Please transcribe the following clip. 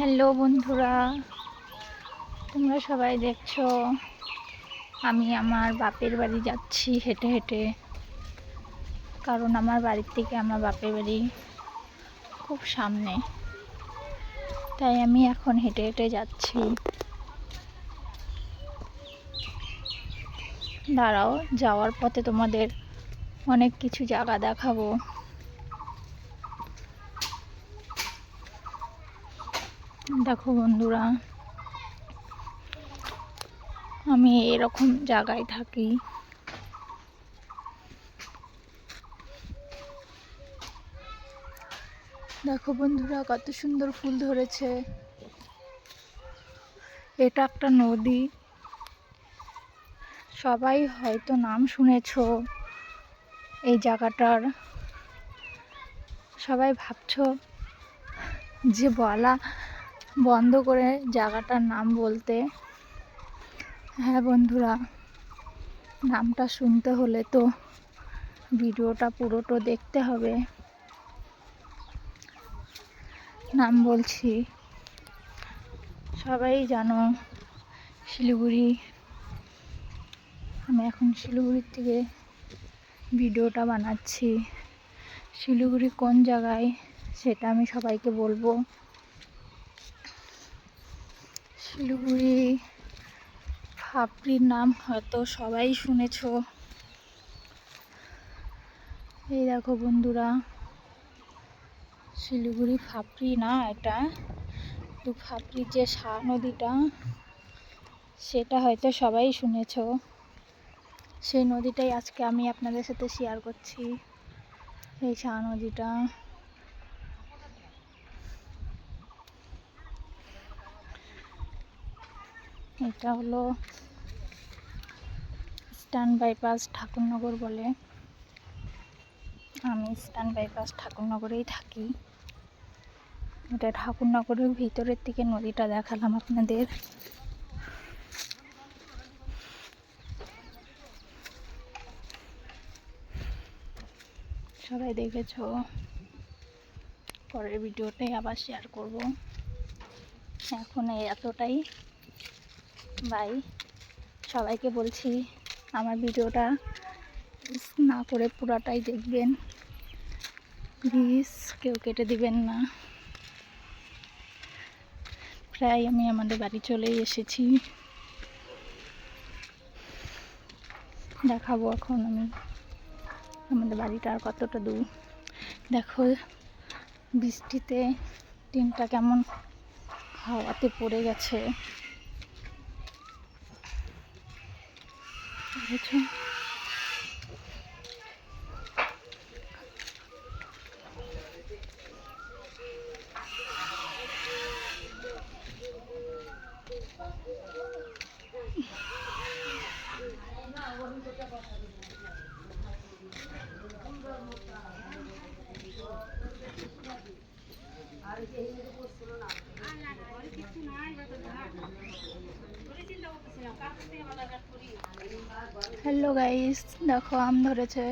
Hello বন্ধুরা, তোমরা সবাই দেখছো আমি আমার বাপের বাড়ি যাচ্ছি হেঁটে হেঁটে। কারণ আমার বাড়ির থেকে আমার বাপের বাড়ি খুব সামনে, তাই আমি এখন হেঁটে হেঁটে যাচ্ছি। দাঁড়াও, যাওয়ার পথে তোমাদের অনেক কিছু জায়গা দেখাবো। দেখো বন্ধুরা, আমি এরকম জায়গায় থাকি। দেখো বন্ধুরা, কত সুন্দর ফুল ধরেছে। এটা একটা নদী, সবাই হয়তো নাম শুনেছো এই জায়গাটার। সবাই ভাবছো যে বলা বন্ধ করে জায়গাটার নাম বলতে। হ্যাঁ বন্ধুরা, নামটা শুনতে হলে তো ভিডিওটা পুরোটা দেখতে হবে। নাম বলছি, সবাই জানো শিলিগুড়ি। আমি এখন শিলিগুড়ির থেকে ভিডিওটা বানাচ্ছি। শিলিগুড়ি কোন জায়গায় সেটা আমি সবাইকে বলবো। শিলিগুড়ি ফাপড়ির নাম হয়তো সবাই শুনেছো। এই দেখো বন্ধুরা, শিলিগুড়ি ফাপড়ি না, এটা তো ফাপড়ির যে শাহ নদীটা সেটা হয়তো সবাই শুনেছো। সেই নদীটাই আজকে আমি আপনাদের সাথে শেয়ার করছি। এই শাহ নদীটা, এটা হলো ইস্টার্ন বাইপাস ঠাকুরনগর বলে। আমি ইস্টার্ন বাইপাস ঠাকুরনগরেই থাকি। এটা ঠাকুরনগরের ভিতরের থেকে নদীটা দেখালাম আপনাদের। সবাই দেখেছো, পরের ভিডিওটাই আবার শেয়ার করব। এখন এতটাই, বাই। সবাইকে বলছি আমার ভিডিওটা মিস না করে পুরাটাই দেখবেন, প্লিজ কেউ কেটে দিবেন না। প্রায় আমি আমাদের বাড়ি চলেই এসেছি। দেখাবো এখন আমি আমাদের বাড়িটা আর কতটা দূর। দেখো বৃষ্টিতে টিনটা কেমন হাওয়াতে পড়ে গেছে, বুঝেছো? হ্যালো গাইস, দেখো আম ধরেছে।